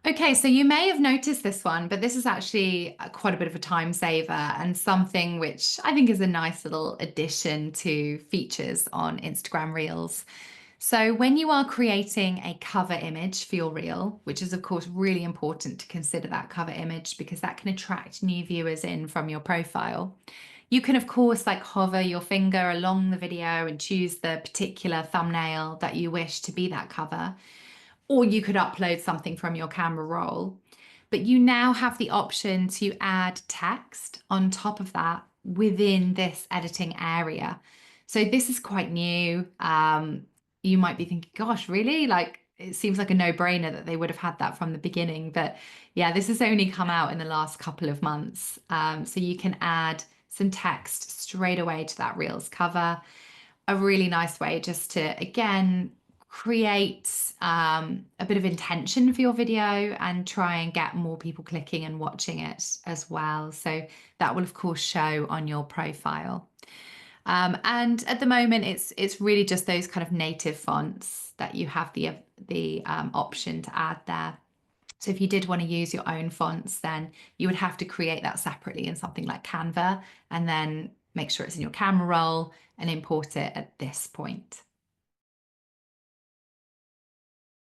Okay, so you may have noticed this one, but this is actually quite a bit of a time saver and something which I think is a nice little addition to features on Instagram Reels. So, when you are creating a cover image for your reel, which is, of course, really important to consider that cover image because that can attract new viewers in from your profile. You can, of course, like hover your finger along the video and choose the particular thumbnail that you wish to be that cover, or you could upload something from your camera roll. But you now have the option to add text on top of that within this editing area. So this is quite new. You might be thinking, gosh, really? Like it seems like a no-brainer that they would have had that from the beginning. But yeah, this has only come out in the last couple of months. So you can add some text straight away to that Reels cover. A really nice way just to, again, create a bit of intention for your video and try and get more people clicking and watching it as well. So that will, of course, show on your profile. And at the moment, it's really just those kind of native fonts that you have the option to add there. So if you did want to use your own fonts, then you would have to create that separately in something like Canva and then make sure it's in your camera roll and import it at this point.